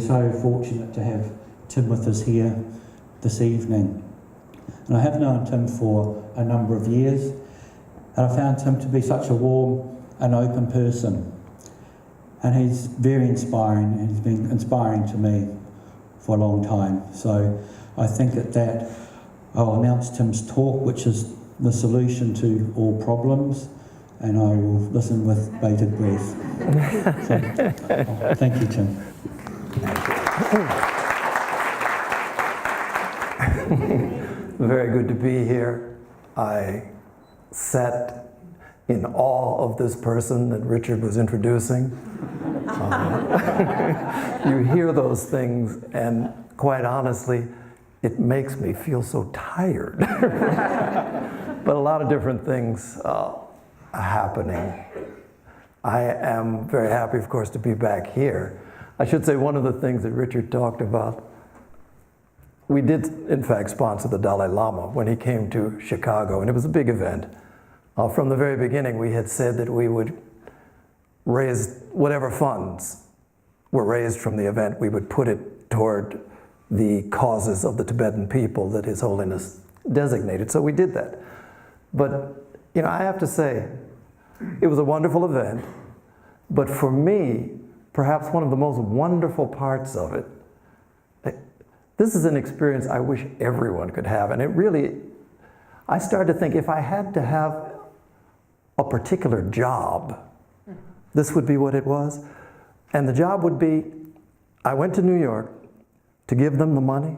so fortunate to have Tim with us here this evening. And I have known Tim for a number of years, and I found Tim to be such a warm and open person. And he's very inspiring, and he's been inspiring to me for a long time. So I think at that, I'll announce Tim's talk, which is the solution to all problems, and I will listen with bated breath. So, thank you, Tim. Very good to be here. I sat in awe of this person that Richard was introducing. You hear those things, and quite honestly, it makes me feel so tired. But a lot of different things are happening. I am very happy, of course, to be back here. I should say one of the things that Richard talked about, we did, in fact, sponsor the Dalai Lama when he came to Chicago, and it was a big event. From the very beginning, we had said that we would raise whatever funds were raised from the event, we would put it toward the causes of the Tibetan people that His Holiness designated. So we did that. But, you know, I have to say, it was a wonderful event, but for me, perhaps one of the most wonderful parts of it, this is an experience I wish everyone could have. And it really, I started to think if I had to have a particular job, this would be what it was. And the job would be, I went to New York to give them the money,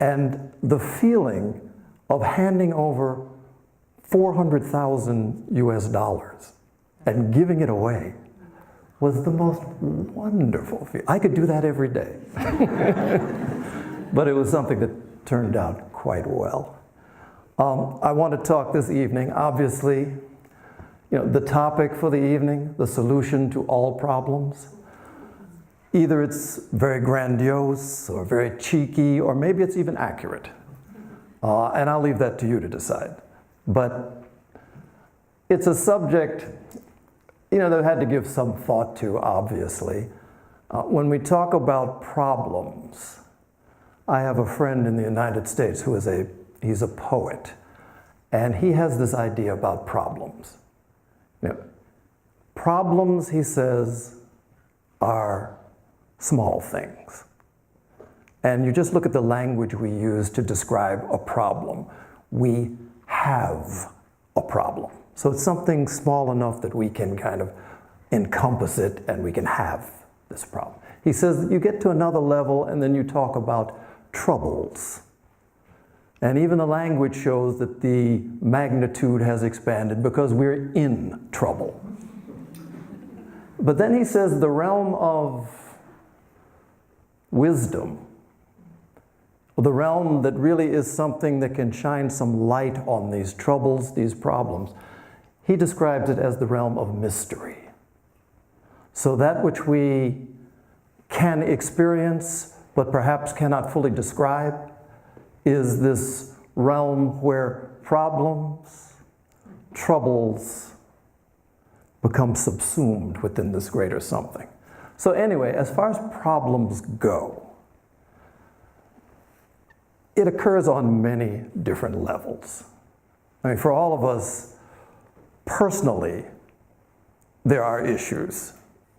and the feeling of handing over 400,000 US dollars and giving it away was the most wonderful feeling. I could do that every day. But it was something that turned out quite well. I want to talk this evening, obviously, you know, the topic for the evening, the solution to all problems. Either it's very grandiose or very cheeky, or maybe it's even accurate. And I'll leave that to you to decide. But it's a subject, you know, that I had to give some thought to, obviously. When we talk about problems, I have a friend in the United States who is he's a poet, and he has this idea about problems. You know, problems, he says, are small things. And you just look at the language we use to describe a problem. We have a problem. So it's something small enough that we can kind of encompass it and we can have this problem. He says that you get to another level and then you talk about troubles. And even the language shows that the magnitude has expanded because we're in trouble. But then he says the realm of wisdom, the realm that really is something that can shine some light on these troubles, these problems, he describes it as the realm of mystery. So that which we can experience, but perhaps cannot fully describe, is this realm where problems, troubles become subsumed within this greater something. So anyway, as far as problems go, it occurs on many different levels. I mean, for all of us, personally, there are issues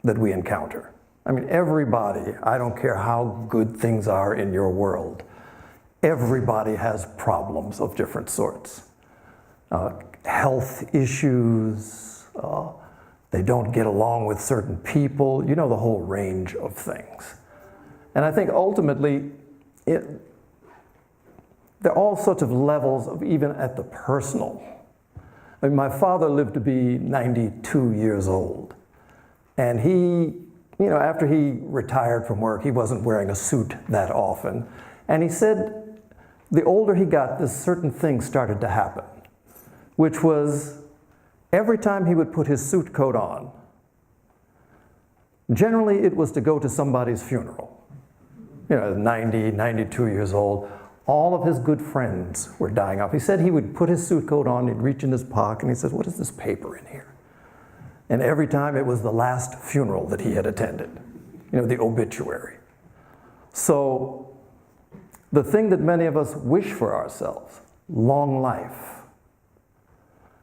that we encounter. I mean, everybody, I don't care how good things are in your world, everybody has problems of different sorts. Health issues, they don't get along with certain people, you know, the whole range of things. And I think ultimately, there are all sorts of levels of even at the personal. I mean, my father lived to be 92 years old. And he, you know, after he retired from work, he wasn't wearing a suit that often. And he said, the older he got, this certain thing started to happen, which was every time he would put his suit coat on, generally it was to go to somebody's funeral. You know, 90, 92 years old. All of his good friends were dying off. He said he would put his suit coat on, he'd reach in his pocket, and he says, what is this paper in here? And every time it was the last funeral that he had attended. the obituary. So the thing that many of us wish for ourselves, long life,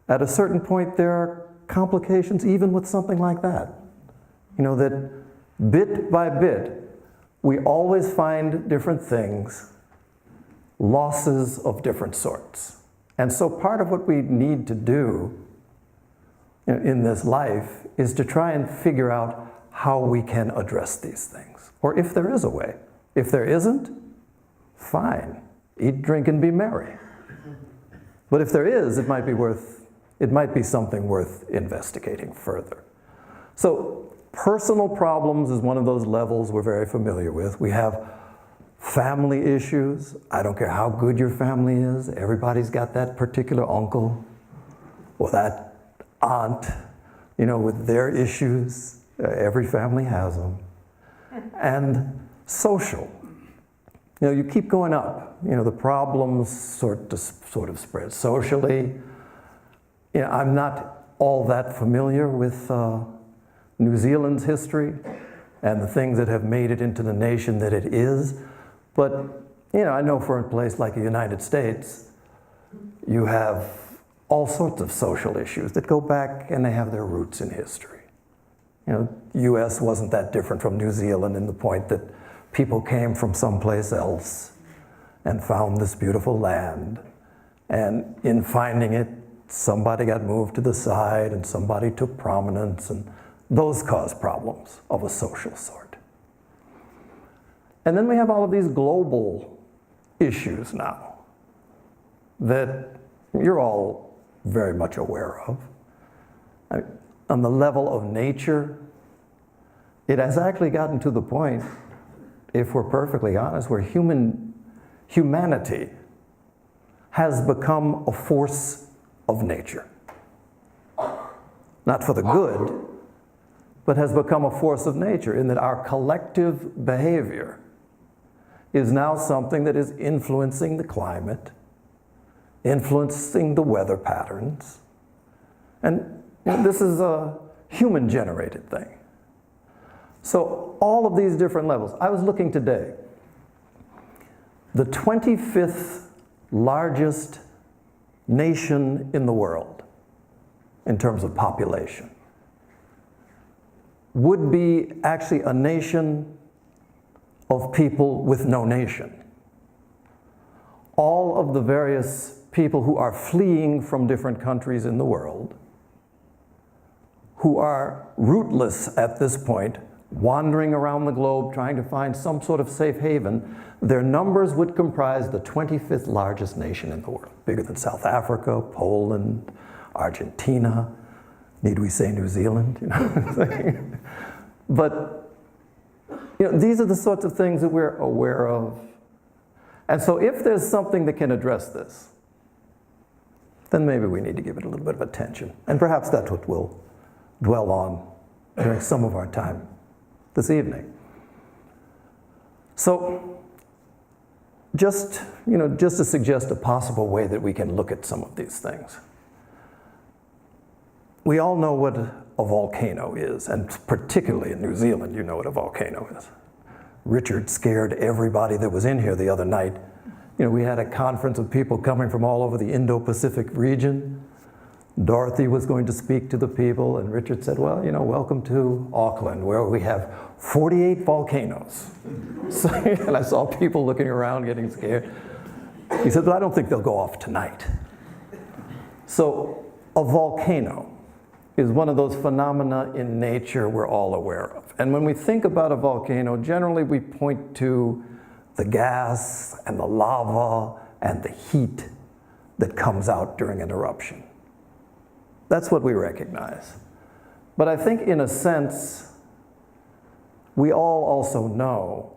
at a certain point there are complications even with something like that. That bit by bit, we always find different things, losses of different sorts. And so part of what we need to do in this life is to try and figure out how we can address these things, or if there is a way. If there isn't, fine, eat, drink, and be merry. But if there is, it might be something worth investigating further. So personal problems is one of those levels we're very familiar with. We have family issues. I don't care how good your family is. Everybody's got that particular uncle or that aunt, with their issues. Every family has them. And social. You keep going up. The problems sort of spread socially. I'm not all that familiar with New Zealand's history and the things that have made it into the nation that it is. But, I know for a place like the United States, you have all sorts of social issues that go back and they have their roots in history. The U.S. wasn't that different from New Zealand in the point that people came from someplace else and found this beautiful land. And in finding it, somebody got moved to the side and somebody took prominence, and those caused problems of a social sort. And then we have all of these global issues now that you're all very much aware of. On the level of nature, it has actually gotten to the point, if we're perfectly honest, where humanity has become a force of nature. Not for the good, but has become a force of nature in that our collective behavior is now something that is influencing the climate, influencing the weather patterns. And this is a human-generated thing. So all of these different levels. I was looking today. The 25th largest nation in the world, in terms of population, would be actually a nation of people with no nation. All of the various people who are fleeing from different countries in the world, who are rootless at this point, wandering around the globe trying to find some sort of safe haven, their numbers would comprise the 25th largest nation in the world, bigger than South Africa, Poland, Argentina, need we say New Zealand? But these are the sorts of things that we're aware of. And so if there's something that can address this, then maybe we need to give it a little bit of attention. And perhaps that's what we'll dwell on during some of our time this evening. So just to suggest a possible way that we can look at some of these things. We all know what a volcano is, and particularly in New Zealand, you know what a volcano is. Richard scared everybody that was in here the other night. We had a conference of people coming from all over the Indo-Pacific region. Dorothy was going to speak to the people, and Richard said, well, welcome to Auckland, where we have 48 volcanoes. So, and I saw people looking around getting scared. He said, but I don't think they'll go off tonight. So a volcano is one of those phenomena in nature we're all aware of. And when we think about a volcano, generally we point to the gas and the lava and the heat that comes out during an eruption. That's what we recognize. But I think in a sense, we all also know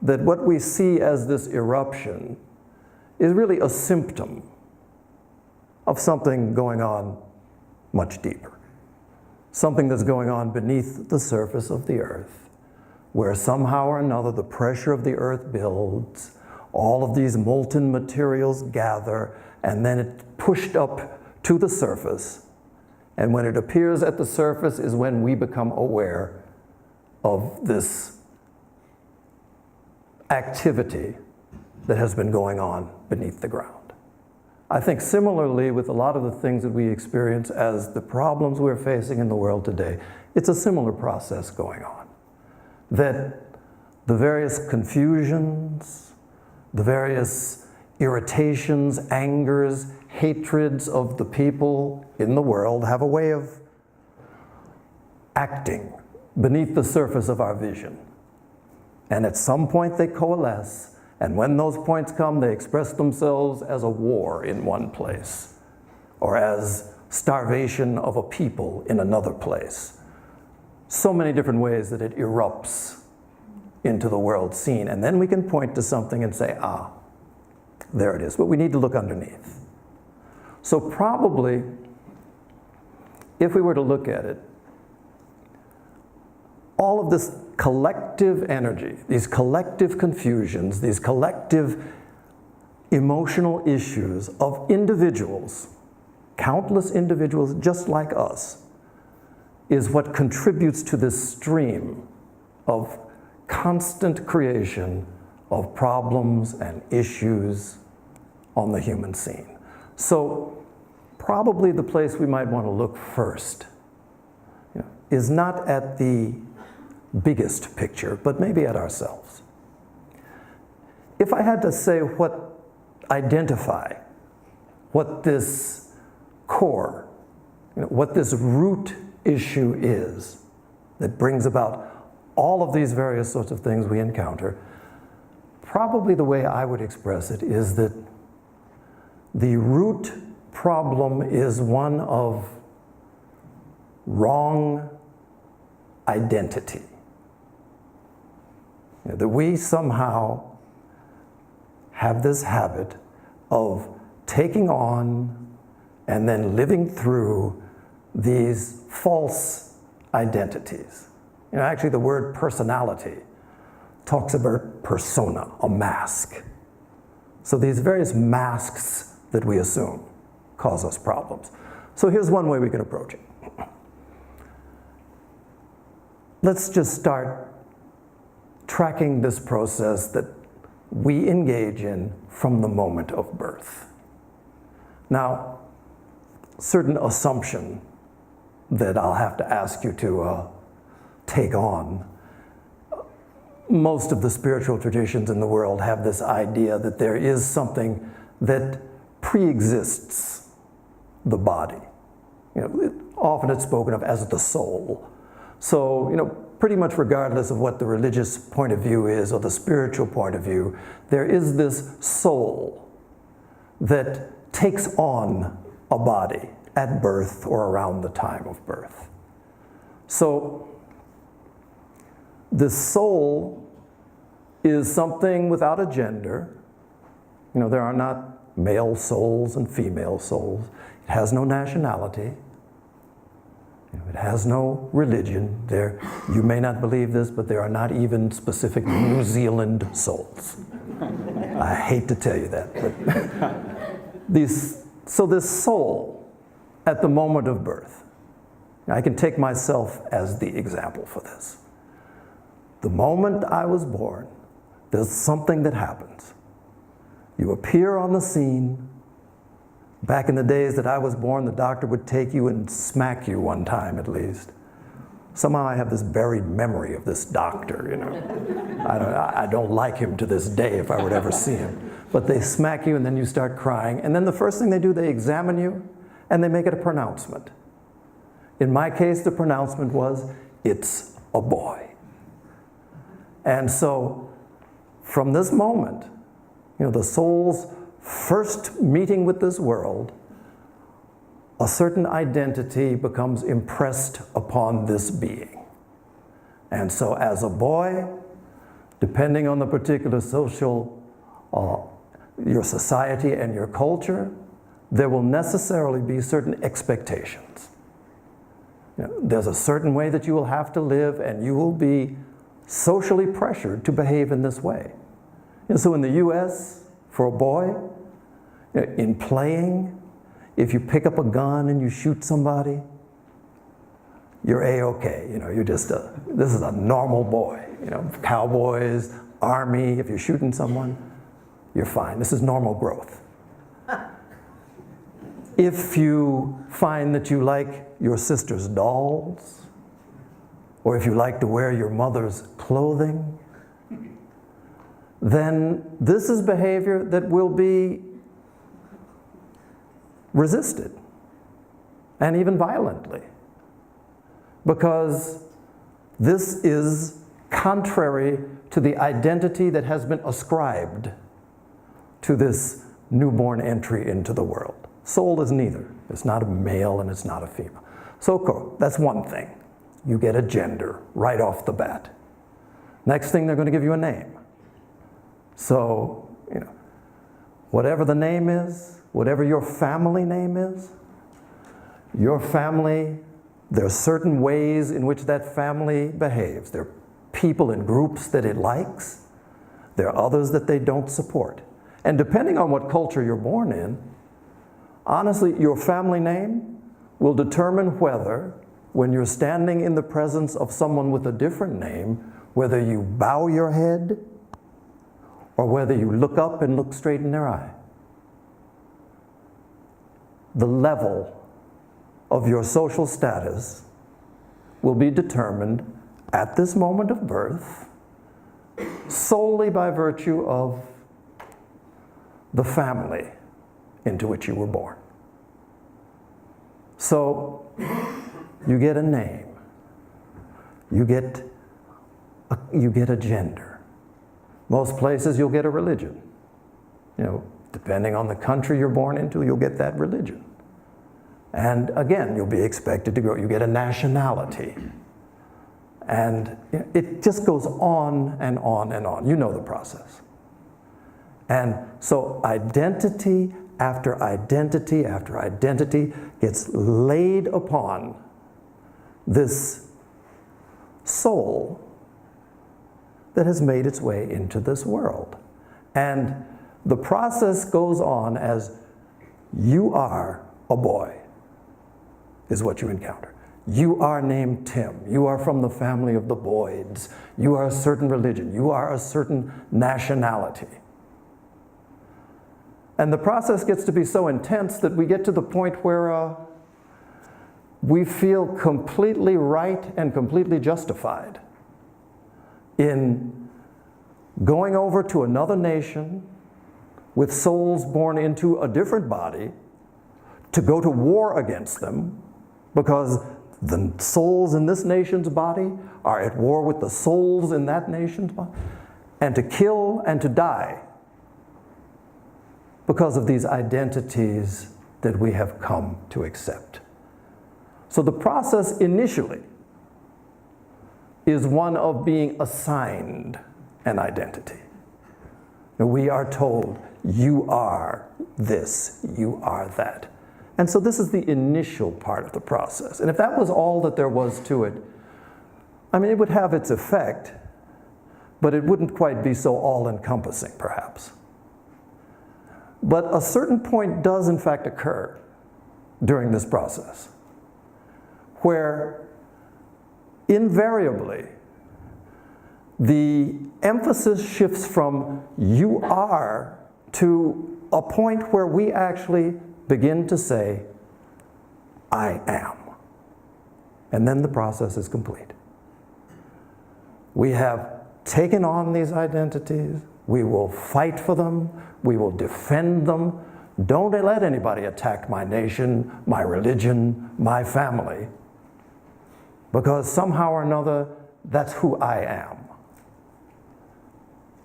that what we see as this eruption is really a symptom of something going on much deeper. Something that's going on beneath the surface of the earth, where somehow or another the pressure of the earth builds, all of these molten materials gather, and then it's pushed up to the surface. And when it appears at the surface is when we become aware of this activity that has been going on beneath the ground. I think similarly with a lot of the things that we experience as the problems we're facing in the world today, it's a similar process going on. That the various confusions, the various irritations, angers, hatreds of the people in the world have a way of acting beneath the surface of our vision. And at some point they coalesce, and when those points come, they express themselves as a war in one place, or as starvation of a people in another place. So many different ways that it erupts into the world scene. And then we can point to something and say, ah, there it is. But we need to look underneath. So probably, if we were to look at it, all of this collective energy, these collective confusions, these collective emotional issues of individuals, countless individuals just like us, is what contributes to this stream of constant creation of problems and issues on the human scene. So probably the place we might want to look first, is not at the biggest picture, but maybe at ourselves. If I had to say identify what this core, what this root issue is that brings about all of these various sorts of things we encounter, probably the way I would express it is that the root problem is one of wrong identity. That we somehow have this habit of taking on and then living through these false identities. Actually the word personality talks about persona, a mask. So these various masks that we assume cause us problems. So here's one way we can approach it. Let's just start tracking this process that we engage in from the moment of birth. Now, certain assumption that I'll have to ask you to take on. Most of the spiritual traditions in the world have this idea that there is something that pre-exists the body. Often it's spoken of as the soul. So, pretty much regardless of what the religious point of view is or the spiritual point of view, there is this soul that takes on a body at birth or around the time of birth. So the soul is something without a gender. There are not male souls and female souls. It has no nationality. It has no religion. You may not believe this, but there are not even specific New Zealand souls. I hate to tell you that. But so this soul, at the moment of birth, I can take myself as the example for this. The moment I was born, there's something that happens. You appear on the scene. Back in the days that I was born, the doctor would take you and smack you one time at least. Somehow I have this buried memory of this doctor, I don't like him to this day if I would ever see him. But they smack you and then you start crying. And then the first thing they do, they examine you and they make it a pronouncement. In my case, the pronouncement was, it's a boy. And so from this moment, the soul's first meeting with this world, a certain identity becomes impressed upon this being. And so as a boy, depending on the particular social, your society and your culture, there will necessarily be certain expectations. There's a certain way that you will have to live, and you will be socially pressured to behave in this way. And so in the US, for a boy, in playing, if you pick up a gun and you shoot somebody, you're A-okay. You know, you're just this is a normal boy. You know, cowboys, army, if you're shooting someone, you're fine. This is normal growth. If you find that you like your sister's dolls, or if you like to wear your mother's clothing, then this is behavior that will be resisted, and even violently, because this is contrary to the identity that has been ascribed to this newborn entry into the world. Soul is neither. It's not a male and it's not a female. So cool. That's one thing. You get a gender right off the bat. Next thing, they're going to give you a name. So, you know, whatever the name is, whatever your family name is, your family, there are certain ways in which that family behaves. There are people in groups that it likes. There are others that they don't support. And depending on what culture you're born in, honestly, your family name will determine whether, when you're standing in the presence of someone with a different name, whether you bow your head or whether you look up and look straight in their eye. The level of your social status will be determined at this moment of birth solely by virtue of the family into which you were born. So you get a name, you get a gender. Most places you'll get a religion. You know, depending on the country you're born into, you'll get that religion. And again, you'll be expected to grow. You get a nationality. And it just goes on and on and on. You know the process. And so identity after identity after identity gets laid upon this soul that has made its way into this world. And the process goes on as you are a boy, is what you encounter. You are named Tim. You are from the family of the Boyds. You are a certain religion. You are a certain nationality. And the process gets to be so intense that we get to the point where we feel completely right and completely justified in going over to another nation with souls born into a different body to go to war against them, because the souls in this nation's body are at war with the souls in that nation's body, and to kill and to die because of these identities that we have come to accept. So the process initially is one of being assigned an identity. We are told, you are this, you are that. And so this is the initial part of the process. And if that was all that there was to it, I mean, it would have its effect, but it wouldn't quite be so all-encompassing, perhaps. But a certain point does, in fact, occur during this process, where invariably the emphasis shifts from you are to a point where we actually begin to say, I am. And then the process is complete. We have taken on these identities. We will fight for them. We will defend them. Don't let anybody attack my nation, my religion, my family, because somehow or another, that's who I am.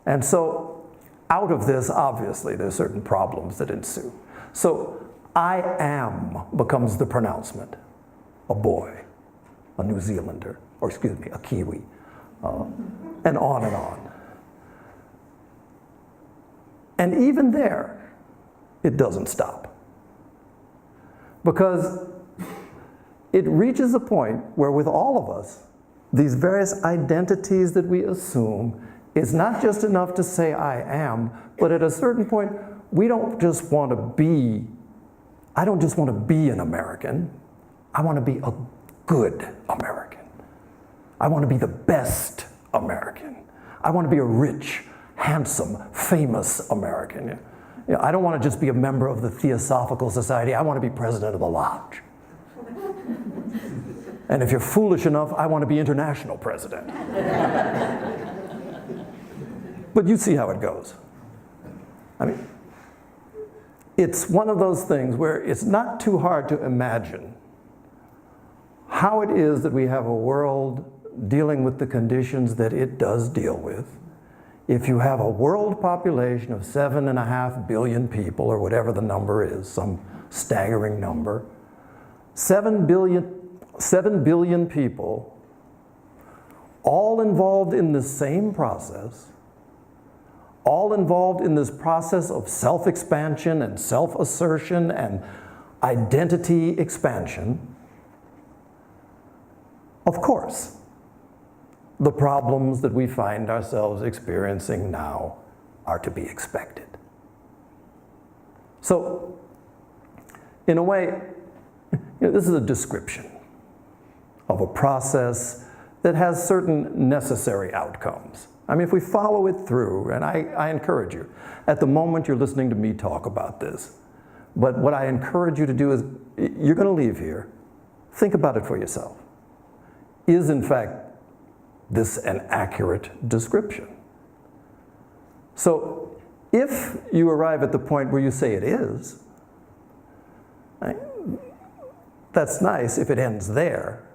And so out of this, obviously, there's certain problems that ensue. So I am becomes the pronouncement. A boy, a New Zealander, or excuse me, a Kiwi, and on and on. And even there, it doesn't stop. Because it reaches a point where with all of us, these various identities that we assume, it's not just enough to say I am, but at a certain point, we don't just I don't just want to be an American. I want to be a good American. I want to be the best American. I want to be a rich, handsome, famous American. I don't want to just be a member of the Theosophical Society. I want to be president of the lodge. And if you're foolish enough, I want to be international president. But you see how it goes. I mean, it's one of those things where it's not too hard to imagine how it is that we have a world dealing with the conditions that it does deal with. If you have a world population of 7.5 billion people, or whatever the number is, some staggering number, 7 billion people, all involved in the same process, all involved in this process of self-expansion and self-assertion and identity expansion, of course, the problems that we find ourselves experiencing now are to be expected. So, in a way, this is a description of a process that has certain necessary outcomes. I mean, if we follow it through, and I encourage you, at the moment you're listening to me talk about this, but what I encourage you to do is, you're going to leave here, think about it for yourself. Is, in fact, this an accurate description? So, if you arrive at the point where you say it is, right, that's nice if it ends there.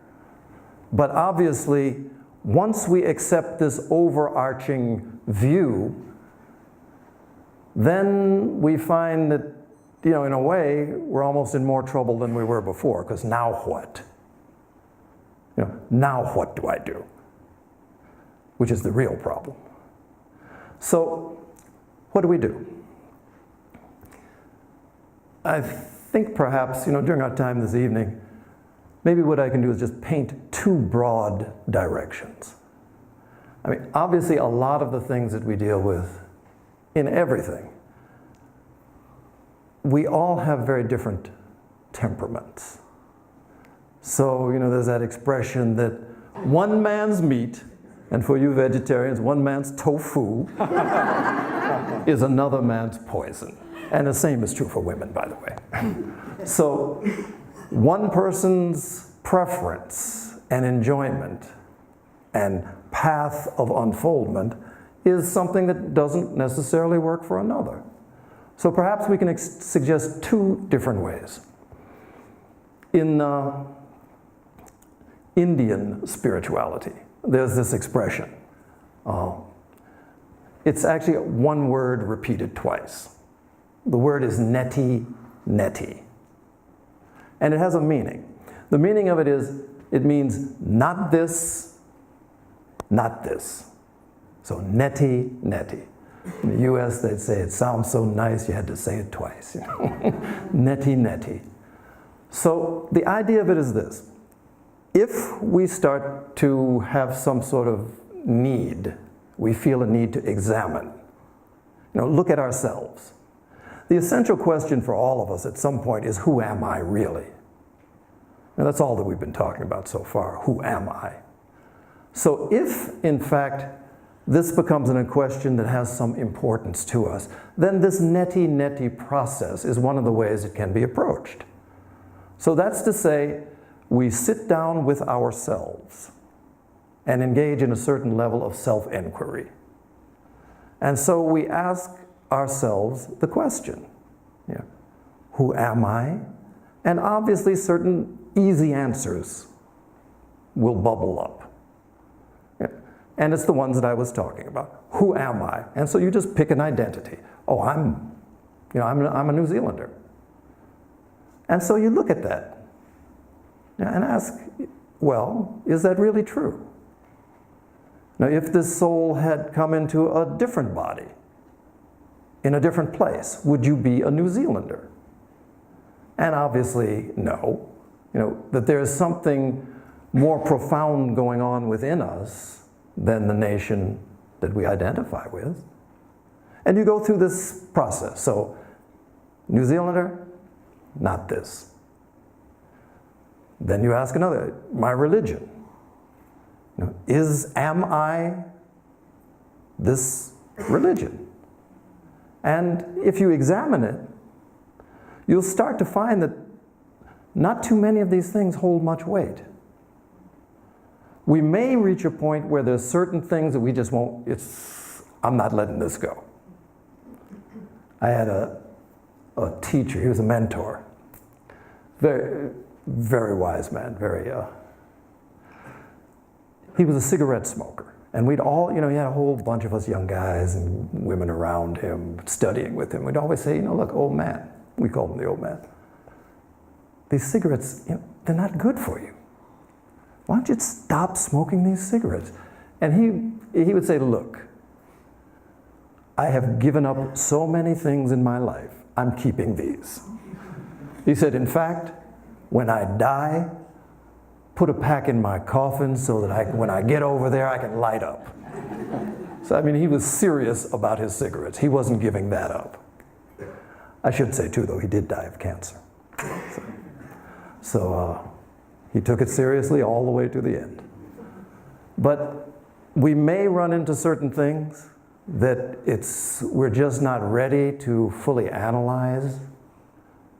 But obviously, once we accept this overarching view, then we find that, in a way, we're almost in more trouble than we were before, because now what? Now what do I do? Which is the real problem. So, what do we do? I think perhaps, during our time this evening, maybe what I can do is just paint two broad directions. I mean, obviously a lot of the things that we deal with in everything, we all have very different temperaments. So, there's that expression that one man's meat, and for you vegetarians, one man's tofu is another man's poison. And the same is true for women, by the way. So, one person's preference and enjoyment and path of unfoldment is something that doesn't necessarily work for another. So perhaps we can suggest two different ways. In Indian spirituality, there's this expression. It's actually one word repeated twice. The word is neti, neti. And it has a meaning. The meaning of it is, it means not this, not this. So neti, neti. In the US, they'd say it sounds so nice, you had to say it twice. Neti, neti. So the idea of it is this. If we start to have some sort of need, we feel a need to examine, look at ourselves. The essential question for all of us at some point is, who am I really? And that's all that we've been talking about so far. Who am I? So if, in fact, this becomes a question that has some importance to us, then this neti-neti process is one of the ways it can be approached. So that's to say, we sit down with ourselves and engage in a certain level of self-inquiry. And so we ask ourselves the question, who am I? And obviously certain easy answers will bubble up. And it's the ones that I was talking about. Who am I? And so you just pick an identity. Oh, I'm a New Zealander. And so you look at that and ask, well, is that really true? Now, if this soul had come into a different body, in a different place, would you be a New Zealander? And obviously, no. That there's something more profound going on within us than the nation that we identify with. And you go through this process. So, New Zealander, not this. Then you ask another, my religion. You know, am I this religion? And if you examine it, you'll start to find that not too many of these things hold much weight. We may reach a point where there's certain things that we just won't, I'm not letting this go. I had a teacher, he was a mentor. Very, very wise man, he was a cigarette smoker. And we'd all, he had a whole bunch of us young guys and women around him, studying with him. We'd always say, look, old man. We called him the old man. These cigarettes, they're not good for you. Why don't you stop smoking these cigarettes? And he would say, look, I have given up so many things in my life. I'm keeping these. He said, in fact, when I die, put a pack in my coffin so that when I get over there, I can light up. So, he was serious about his cigarettes. He wasn't giving that up. I should say, too, though, he did die of cancer. So he took it seriously all the way to the end. But we may run into certain things that we're just not ready to fully analyze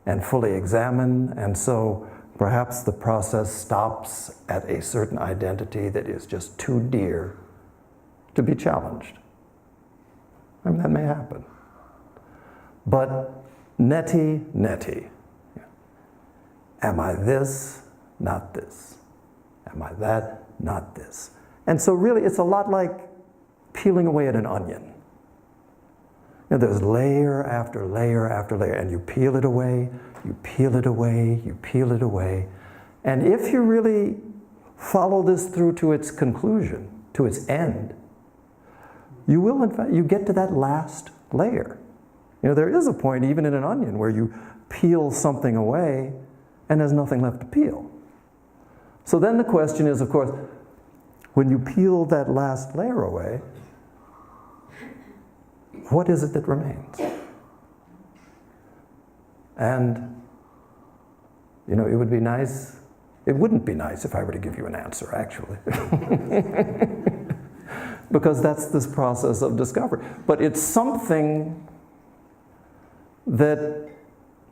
and fully examine, and so perhaps the process stops at a certain identity that is just too dear to be challenged. That may happen. But neti. Am I this? Not this. Am I that? Not this. And so really it's a lot like peeling away at an onion. There's layer after layer after layer, and you peel it away, you peel it away, you peel it away. And if you really follow this through to its conclusion, to its end, you will, in fact, you get to that last layer. There is a point, even in an onion, where you peel something away and there's nothing left to peel. So then the question is, of course, when you peel that last layer away, what is it that remains? And, it would be nice, it wouldn't be nice if I were to give you an answer, actually. Because that's this process of discovery. But it's something that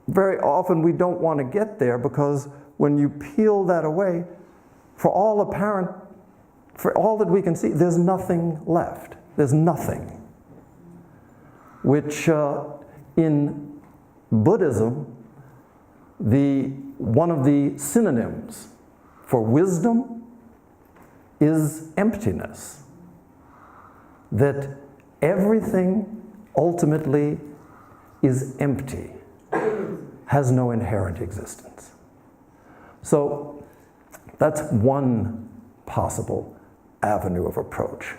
very often we don't want to get there, because when you peel that away, for all that we can see, there's nothing left. There's nothing. Which in Buddhism, one of the synonyms for wisdom is emptiness. That everything ultimately is empty, has no inherent existence. So that's one possible avenue of approach.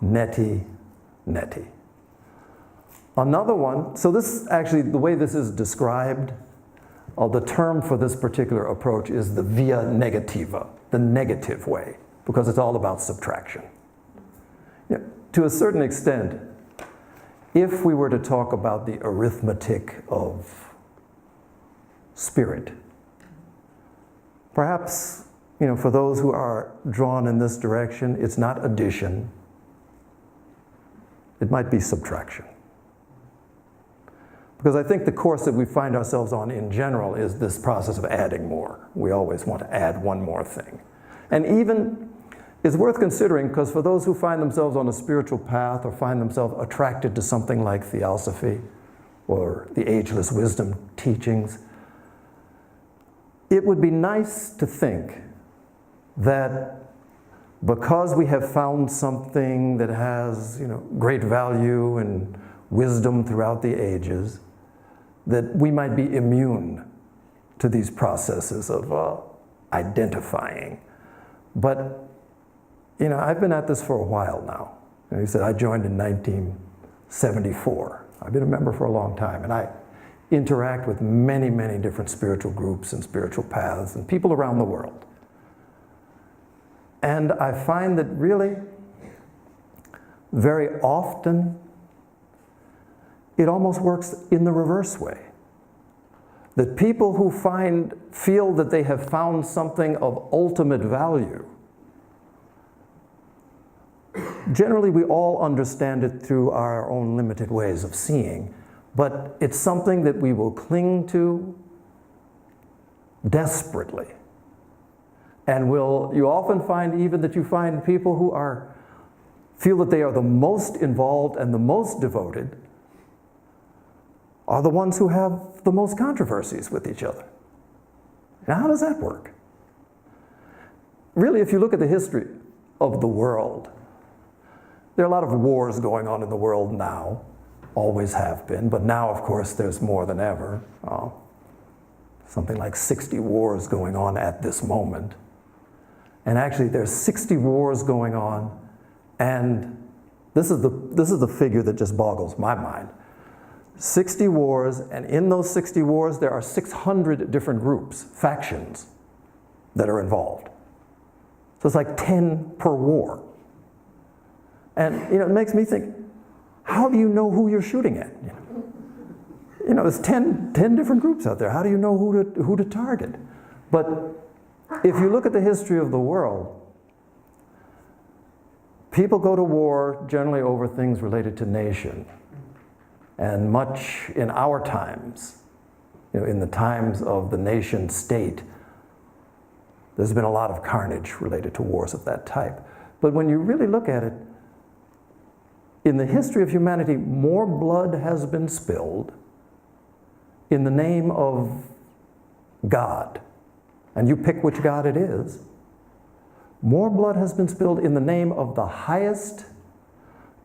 Neti. Another one, so this actually, the way this is described, the term for this particular approach is the via negativa, the negative way, because it's all about subtraction. To a certain extent, if we were to talk about the arithmetic of spirit, perhaps, for those who are drawn in this direction, it's not addition, it might be subtraction. Because I think the course that we find ourselves on in general is this process of adding more. We always want to add one more thing. And even, it's worth considering, because for those who find themselves on a spiritual path or find themselves attracted to something like Theosophy or the ageless wisdom teachings, it would be nice to think that because we have found something that has, great value and wisdom throughout the ages, that we might be immune to these processes of identifying. But, I've been at this for a while now. You said I joined in 1974. I've been a member for a long time, and I interact with many, many different spiritual groups and spiritual paths and people around the world. And I find that really, very often, it almost works in the reverse way. that people who feel that they have found something of ultimate value, generally we all understand it through our own limited ways of seeing, but it's something that we will cling to desperately. And you often find even that you find people who feel that they are the most involved and the most devoted are the ones who have the most controversies with each other. Now, how does that work? Really, if you look at the history of the world, there are a lot of wars going on in the world now, always have been, but now, of course, there's more than ever. Something like 60 wars going on at this moment. And actually, there's 60 wars going on, and this is the figure that just boggles my mind. 60 wars, and in those 60 wars, there are 600 different groups, factions, that are involved. So it's like 10 per war. And it makes me think, how do you know who you're shooting at? There's 10 different groups out there. How do you know who to target? But if you look at the history of the world, people go to war generally over things related to nation. And much in our times, in the times of the nation state, there's been a lot of carnage related to wars of that type. But when you really look at it, in the history of humanity, more blood has been spilled in the name of God, and you pick which God it is. More blood has been spilled in the name of the highest,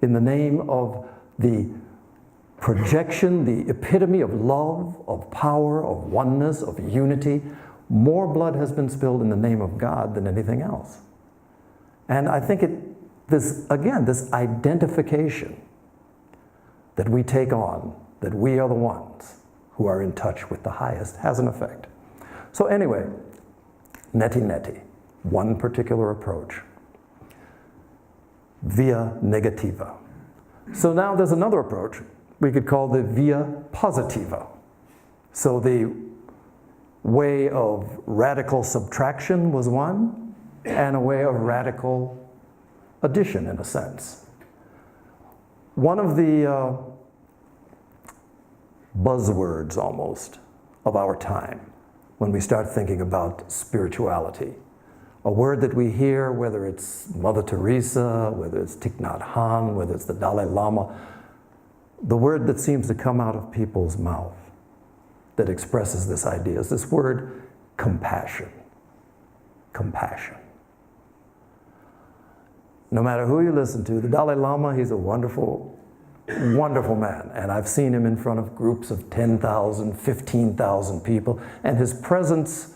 in the name of the projection, the epitome of love, of power, of oneness, of unity. More blood has been spilled in the name of God than anything else. And I think this identification that we take on, that we are the ones who are in touch with the highest, has an effect. So anyway, neti, one particular approach, via negativa. So now there's another approach we could call the via positiva. So the way of radical subtraction was one, and a way of radical addition, in a sense. One of the buzzwords, almost, of our time, when we start thinking about spirituality, a word that we hear, whether it's Mother Teresa, whether it's Thich Nhat Hanh, whether it's the Dalai Lama, the word that seems to come out of people's mouth that expresses this idea is this word, compassion. Compassion. No matter who you listen to, the Dalai Lama, he's a wonderful, wonderful man. And I've seen him in front of groups of 10,000, 15,000 people, and his presence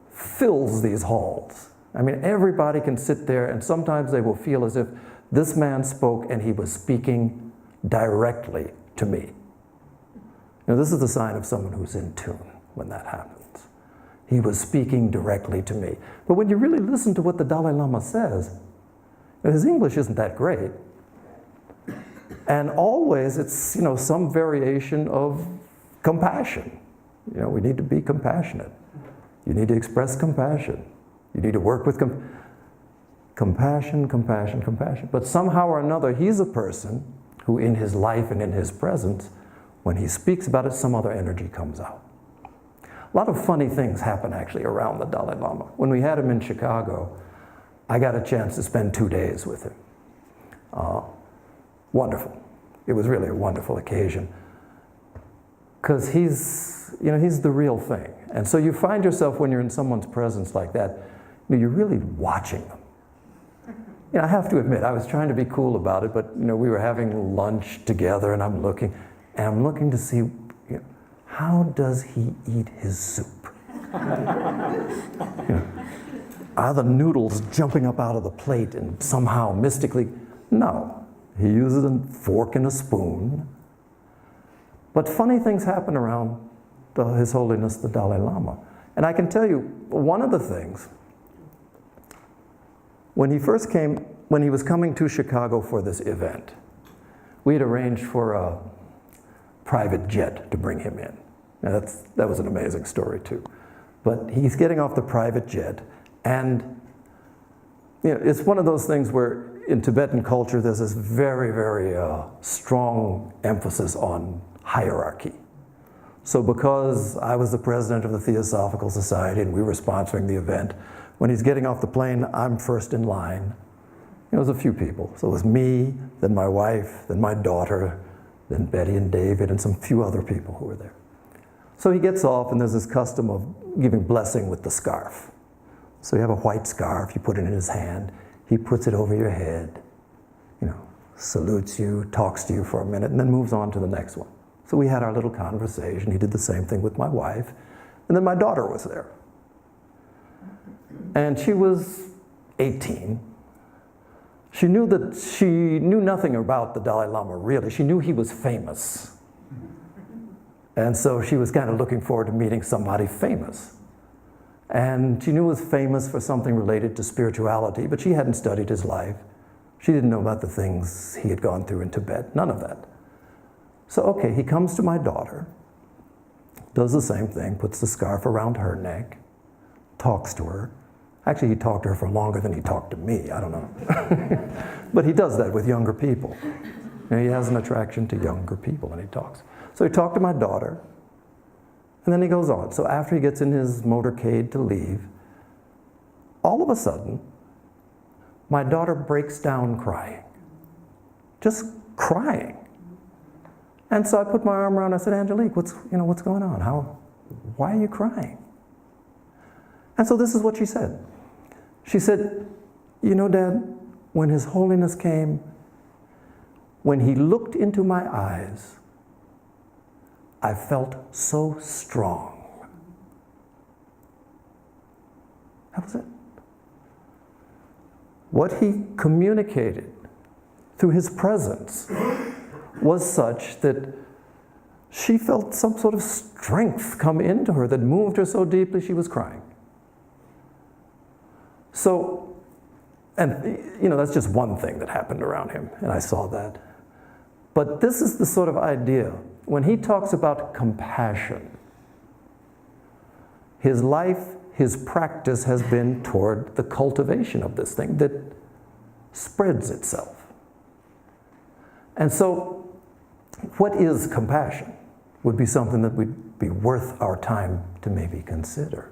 fills these halls. I mean, everybody can sit there, and sometimes they will feel as if this man spoke and he was speaking directly to me. This is the sign of someone who's in tune when that happens. He was speaking directly to me. But when you really listen to what the Dalai Lama says, his English isn't that great. And always it's, some variation of compassion. We need to be compassionate. You need to express compassion. You need to work with compassion. But somehow or another, he's a person who in his life and in his presence, when he speaks about it, some other energy comes out. A lot of funny things happen actually around the Dalai Lama. When we had him in Chicago, I got a chance to spend 2 days with him. Wonderful. It was really a wonderful occasion. Because he's the real thing. And so you find yourself when you're in someone's presence like that, you're really watching them. I have to admit, I was trying to be cool about it, but we were having lunch together, and I'm looking to see, how does he eat his soup? Are the noodles jumping up out of the plate and somehow mystically? No, he uses a fork and a spoon. But funny things happen around His Holiness the Dalai Lama. And I can tell you, one of the things, when he was coming to Chicago for this event, we had arranged for a private jet to bring him in. Now that was an amazing story too. But he's getting off the private jet, and it's one of those things where in Tibetan culture there's this very, very strong emphasis on hierarchy. So because I was the president of the Theosophical Society and we were sponsoring the event, when he's getting off the plane, I'm first in line. It was a few people. So it was me, then my wife, then my daughter, then Betty and David, and some few other people who were there. So he gets off, and there's this custom of giving blessing with the scarf. So you have a white scarf, you put it in his hand, he puts it over your head, salutes you, talks to you for a minute, and then moves on to the next one. So we had our little conversation. He did the same thing with my wife. And then my daughter was there. And she was 18. She knew nothing about the Dalai Lama, really. She knew he was famous. And so she was kind of looking forward to meeting somebody famous. And she knew he was famous for something related to spirituality, but she hadn't studied his life. She didn't know about the things he had gone through in Tibet, none of that. So, okay, he comes to my daughter, does the same thing, puts the scarf around her neck, talks to her. Actually, he talked to her for longer than he talked to me, I don't know. But he does that with younger people. He has an attraction to younger people and he talks. So he talked to my daughter, and then he goes on. So after he gets in his motorcade to leave, all of a sudden, my daughter breaks down crying. Just crying. And so I put my arm around her, I said, Angelique, what's going on? Why are you crying? And so this is what she said. She said, Dad, when His Holiness came, when he looked into my eyes, I felt so strong. That was it. What he communicated through his presence was such that she felt some sort of strength come into her that moved her so deeply she was crying. So, and that's just one thing that happened around him, and I saw that. But this is the sort of idea. When he talks about compassion, his life, his practice has been toward the cultivation of this thing that spreads itself. And so, what is compassion would be something that would be worth our time to maybe consider.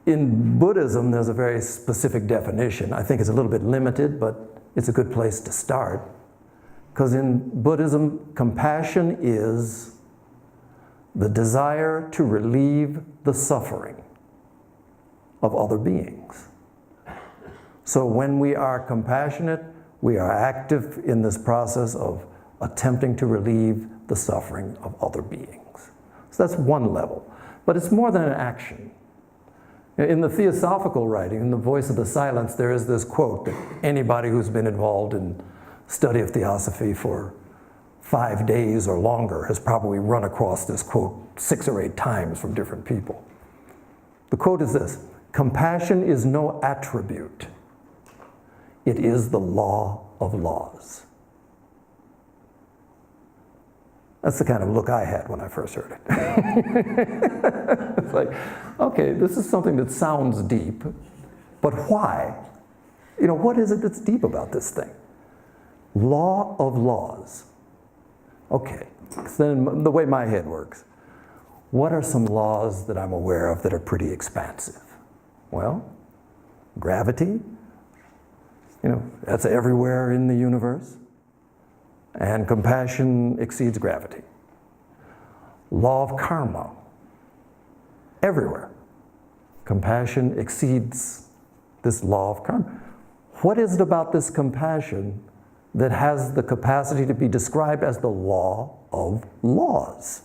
In Buddhism, there's a very specific definition. I think it's a little bit limited, but it's a good place to start. Because in Buddhism, compassion is the desire to relieve the suffering of other beings. So when we are compassionate, we are active in this process of attempting to relieve the suffering of other beings. So that's one level. But it's more than an action. In the Theosophical writing, in The Voice of the Silence, there is this quote that anybody who's been involved in study of Theosophy for 5 days or longer has probably run across this quote 6 or 8 times from different people. The quote is this: compassion is no attribute. It is the law of laws. That's the kind of look I had when I first heard it. It's like, okay, this is something that sounds deep, but why? What is it that's deep about this thing? Law of laws. Okay, so then the way my head works, what are some laws that I'm aware of that are pretty expansive? Well, gravity, that's everywhere in the universe. And compassion exceeds gravity. Law of karma, everywhere. Compassion exceeds this law of karma. What is it about this compassion that has the capacity to be described as the law of laws?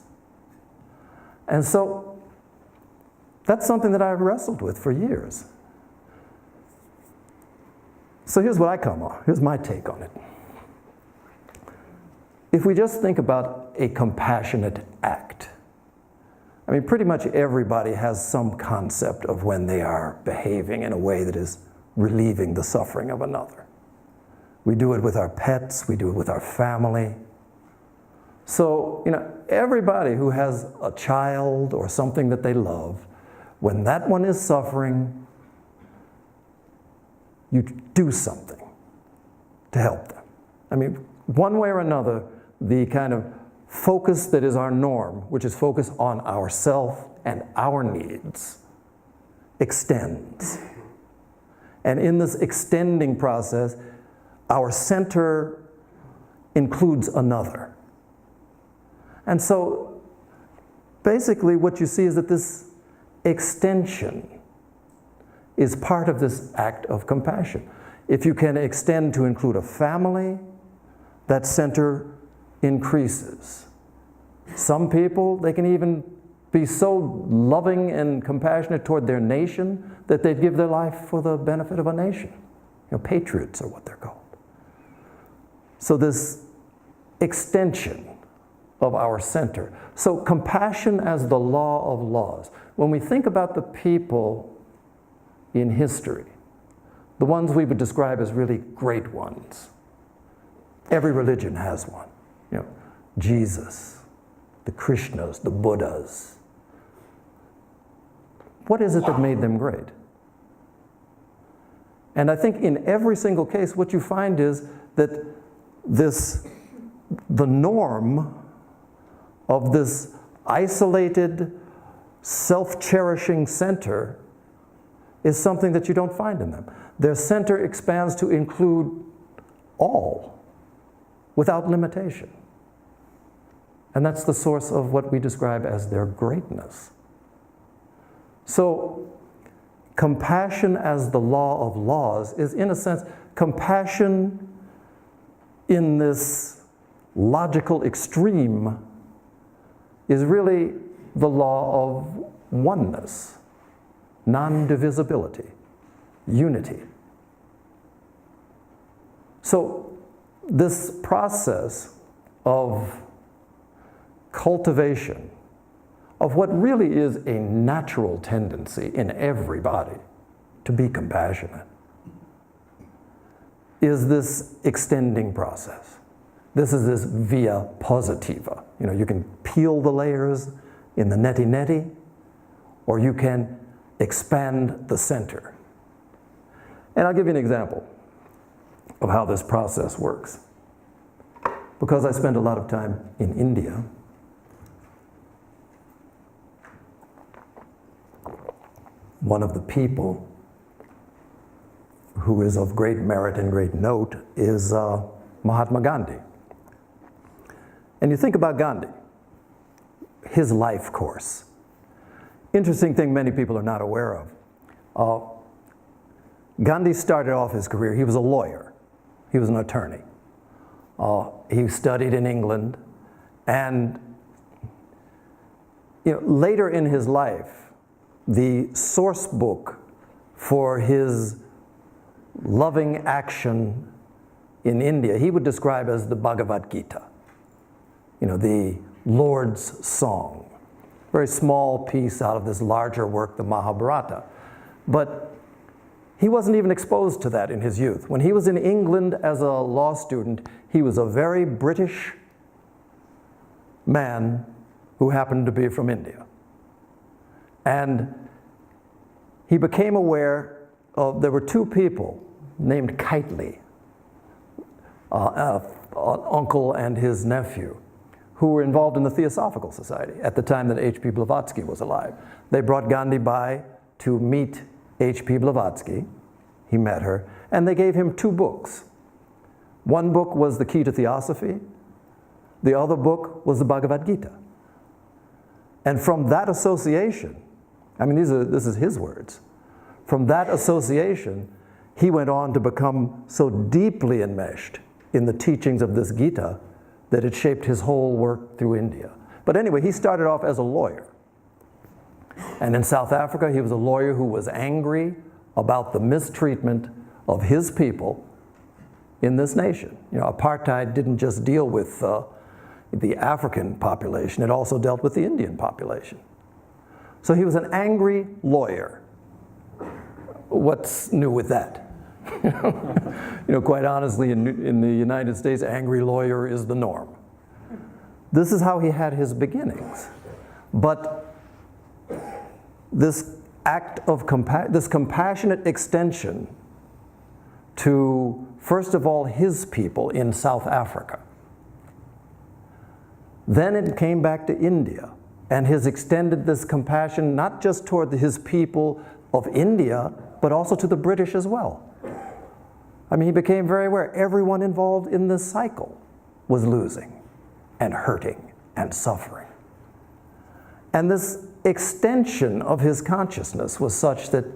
And so that's something that I've wrestled with for years. So here's what I come on. Here's my take on it. If we just think about a compassionate act, pretty much everybody has some concept of when they are behaving in a way that is relieving the suffering of another. We do it with our pets, we do it with our family. So, everybody who has a child or something that they love, when that one is suffering, you do something to help them. I mean, one way or another, the kind of focus that is our norm, which is focus on ourself and our needs, extends. And in this extending process, our center includes another. And so, basically what you see is that this extension is part of this act of compassion. If you can extend to include a family, that center increases. Some people, they can even be so loving and compassionate toward their nation that they'd give their life for the benefit of a nation. Patriots are what they're called. So this extension of our center. So compassion as the law of laws. When we think about the people in history, the ones we would describe as really great ones, every religion has one. Jesus, the Krishnas, the Buddhas. What is it that made them great? And I think in every single case, what you find is that the norm of this isolated, self-cherishing center is something that you don't find in them. Their center expands to include all, without limitation. And that's the source of what we describe as their greatness. So, compassion as the law of laws is, in a sense, compassion in this logical extreme is really the law of oneness, non-divisibility, unity. So this process of cultivation of what really is a natural tendency in everybody to be compassionate is this extending process. This is this via positiva. You can peel the layers in the neti-neti, or you can expand the center. And I'll give you an example of how this process works. Because I spent a lot of time in India, one of the people who is of great merit and great note is Mahatma Gandhi. And you think about Gandhi, his life course. Interesting thing many people are not aware of. Gandhi started off his career, he was a lawyer. He was an attorney. He studied in England, and later in his life, the source book for his loving action in India, he would describe as the Bhagavad Gita, the Lord's Song. Very small piece out of this larger work, the Mahabharata. But he wasn't even exposed to that in his youth. When he was in England as a law student, he was a very British man who happened to be from India. And he became aware of, there were two people named Kitely, an uncle and his nephew, who were involved in the Theosophical Society at the time that H.P. Blavatsky was alive. They brought Gandhi by to meet H.P. Blavatsky. He met her, and they gave him two books. One book was The Key to Theosophy. The other book was the Bhagavad Gita. And from that association, this is his words, from that association, he went on to become so deeply enmeshed in the teachings of this Gita that it shaped his whole work through India. But anyway, he started off as a lawyer. And in South Africa, he was a lawyer who was angry about the mistreatment of his people in this nation. Apartheid didn't just deal with the African population, it also dealt with the Indian population. So he was an angry lawyer. What's new with that? Quite honestly, in the United States, angry lawyer is the norm. This is how he had his beginnings. But this act of this compassionate extension to, first of all, his people in South Africa. Then it came back to India, and has extended this compassion not just toward his people of India, but also to the British as well. I mean, he became very aware everyone involved in this cycle was losing and hurting and suffering. And this extension of his consciousness was such that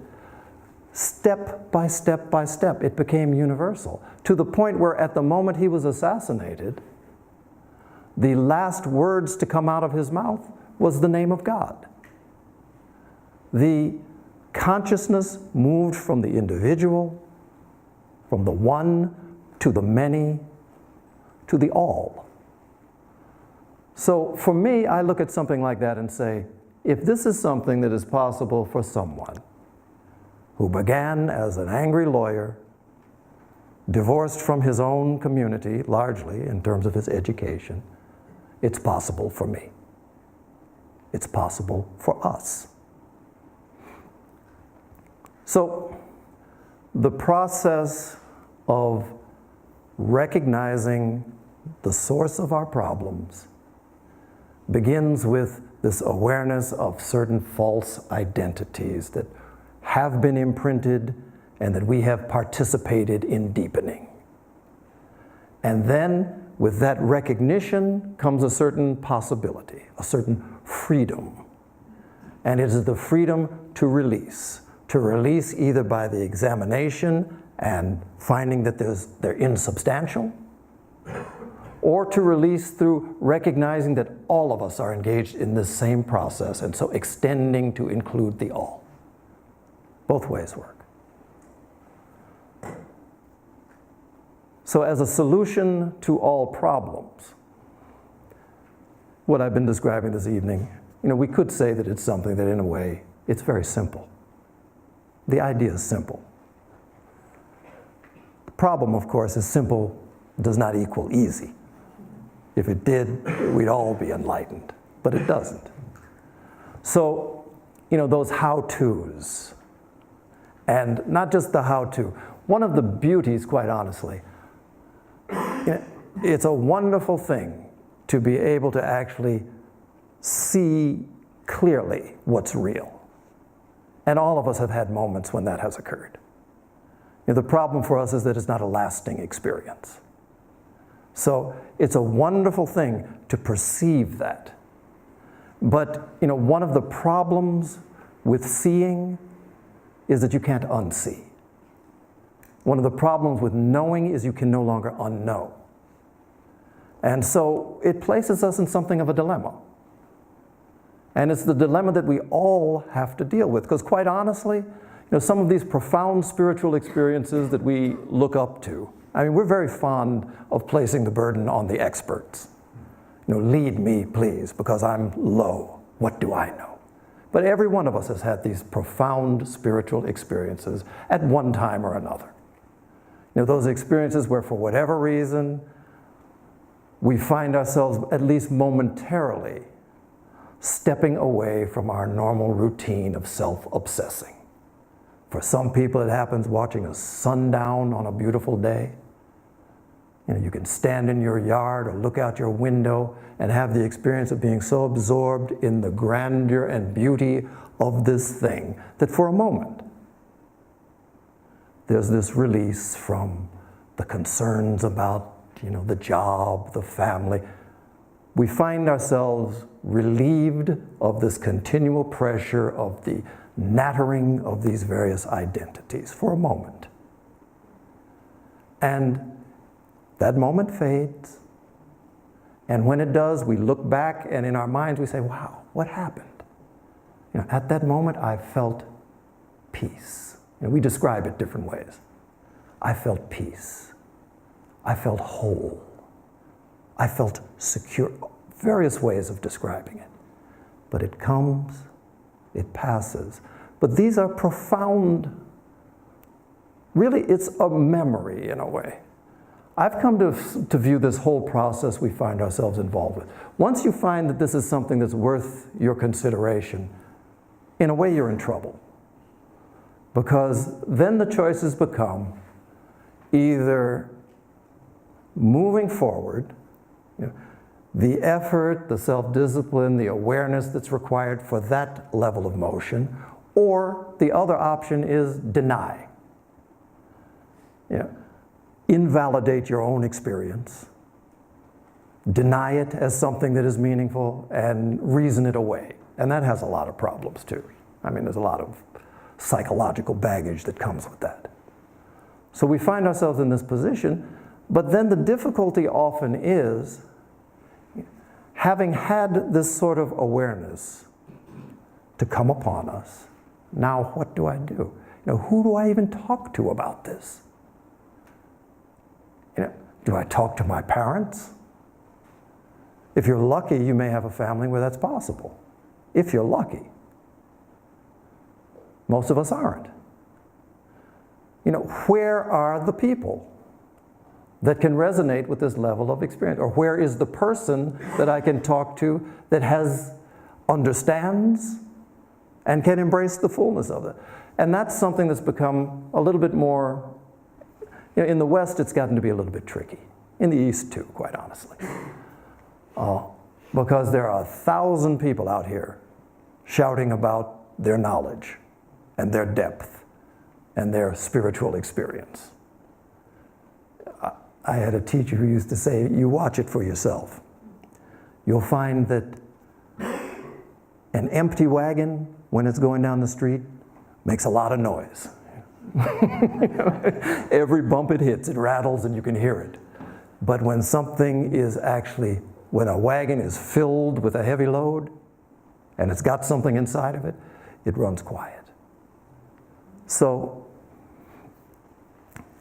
step by step by step, it became universal, to the point where at the moment he was assassinated, the last words to come out of his mouth was the name of God. The consciousness moved from the individual, from the one, to the many, to the all. So for me, I look at something like that and say, if this is something that is possible for someone who began as an angry lawyer, divorced from his own community, largely in terms of his education, it's possible for me. It's possible for us. So the process of recognizing the source of our problems begins with this awareness of certain false identities that have been imprinted and that we have participated in deepening. And then with that recognition comes a certain possibility, a certain freedom. And it is the freedom to release either by the examination and finding that they're insubstantial, or to release through recognizing that all of us are engaged in this same process, and so extending to include the all. Both ways work. So as a solution to all problems, what I've been describing this evening, we could say that it's something that in a way, it's very simple. The idea is simple. The problem, of course, is simple does not equal easy. If it did, we'd all be enlightened, but it doesn't. So, those how-tos, and not just the how-to. One of the beauties, quite honestly, it's a wonderful thing to be able to actually see clearly what's real. And all of us have had moments when that has occurred. The problem for us is that it's not a lasting experience. So it's a wonderful thing to perceive that. But one of the problems with seeing is that you can't unsee. One of the problems with knowing is you can no longer unknow. And so it places us in something of a dilemma. And it's the dilemma that we all have to deal with. Because quite honestly, some of these profound spiritual experiences that we look up to, we're very fond of placing the burden on the experts. Lead me, please, because I'm low. What do I know? But every one of us has had these profound spiritual experiences at one time or another. Those experiences where, for whatever reason, we find ourselves, at least momentarily, stepping away from our normal routine of self-obsessing. For some people, it happens watching a sundown on a beautiful day. You can stand in your yard or look out your window and have the experience of being so absorbed in the grandeur and beauty of this thing that for a moment, there's this release from the concerns about, the job, the family. We find ourselves relieved of this continual pressure of the nattering of these various identities for a moment. And that moment fades. And when it does, we look back and in our minds we say, wow, what happened? At that moment I felt peace. We describe it different ways. I felt peace. I felt whole. I felt secure. Various ways of describing it. But it comes, it passes. But these are profound, really it's a memory in a way I've come to view this whole process we find ourselves involved with. Once you find that this is something that's worth your consideration, in a way you're in trouble. Because then the choices become either moving forward, the effort, the self-discipline, the awareness that's required for that level of motion, or the other option is deny. Invalidate your own experience, deny it as something that is meaningful, and reason it away. And that has a lot of problems too. I mean, there's a lot of psychological baggage that comes with that. So we find ourselves in this position, but then the difficulty often is, having had this sort of awareness to come upon us, now what do I do? Who do I even talk to about this? Do I talk to my parents? If you're lucky, you may have a family where that's possible. If you're lucky. Most of us aren't. Where are the people that can resonate with this level of experience? Or where is the person that I can talk to that understands and can embrace the fullness of it? And that's something that's become a little bit more, in the West it's gotten to be a little bit tricky. In the East too, quite honestly. Because there are 1,000 people out here shouting about their knowledge and their depth and their spiritual experience. I had a teacher who used to say, you watch it for yourself. You'll find that an empty wagon, when it's going down the street, makes a lot of noise. Every bump it hits, it rattles and you can hear it. But when when a wagon is filled with a heavy load and it's got something inside of it, it runs quiet. So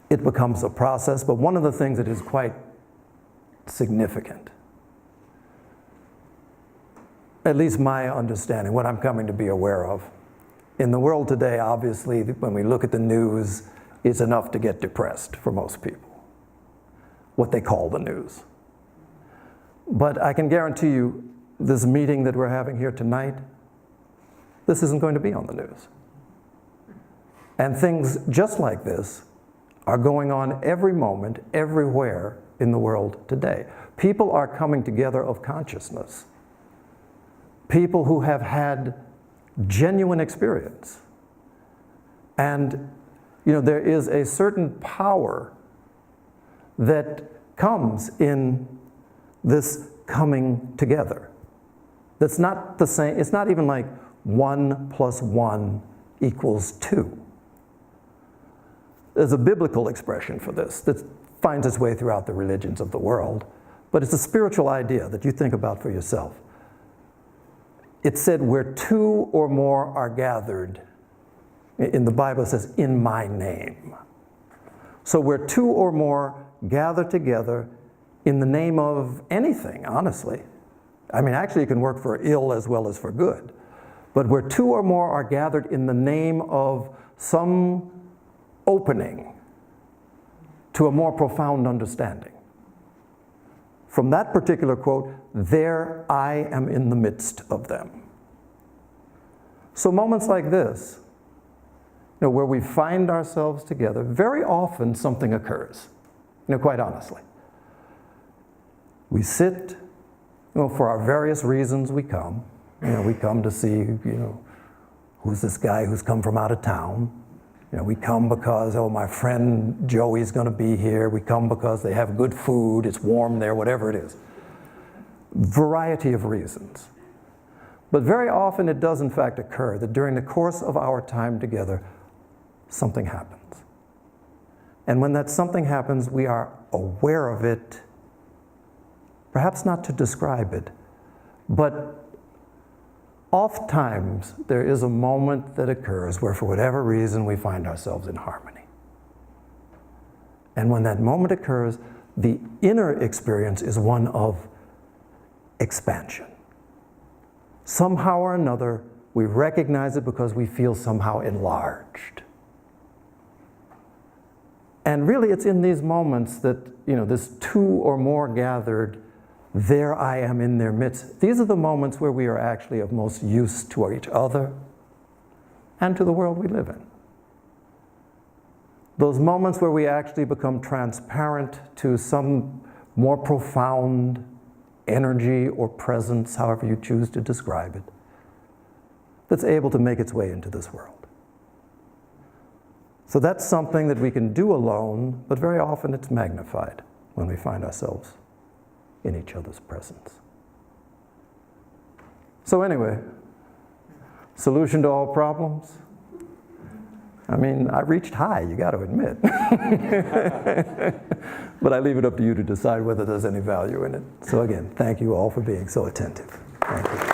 it becomes a process, but one of the things that is quite significant, at least my understanding, what I'm coming to be aware of, in the world today, obviously, when we look at the news, it's enough to get depressed for most people, what they call the news. But I can guarantee you, this meeting that we're having here tonight, this isn't going to be on the news. And things just like this are going on every moment, everywhere in the world today. People are coming together of consciousness. People who have had genuine experience. And there is a certain power that comes in this coming together. That's not the same, it's not even like 1 + 1 = 2. There's a biblical expression for this that finds its way throughout the religions of the world, but it's a spiritual idea that you think about for yourself. It said, where 2 or more are gathered, in the Bible it says, in my name. So where 2 or more gather together in the name of anything, honestly. I mean, actually it can work for ill as well as for good. But where 2 or more are gathered in the name of some opening to a more profound understanding. From that particular quote, there I am in the midst of them. So moments like this, where we find ourselves together, very often something occurs, quite honestly. We sit, for our various reasons we come. We come to see, who's this guy who's come from out of town. We come because, my friend Joey's going to be here. We come because they have good food, it's warm there, whatever it is. Variety of reasons. But very often it does in fact occur that during the course of our time together, something happens. And when that something happens, we are aware of it, perhaps not to describe it, but oftentimes there is a moment that occurs where for whatever reason we find ourselves in harmony. And when that moment occurs, the inner experience is one of expansion. Somehow or another, we recognize it because we feel somehow enlarged. And really, it's in these moments that, this two or more gathered, there I am in their midst. These are the moments where we are actually of most use to each other and to the world we live in. Those moments where we actually become transparent to some more profound energy or presence, however you choose to describe it, that's able to make its way into this world. So that's something that we can do alone, but very often it's magnified when we find ourselves in each other's presence. So anyway, solution to all problems? I mean, I reached high, you got to admit. But I leave it up to you to decide whether there's any value in it. So again, thank you all for being so attentive. Thank you.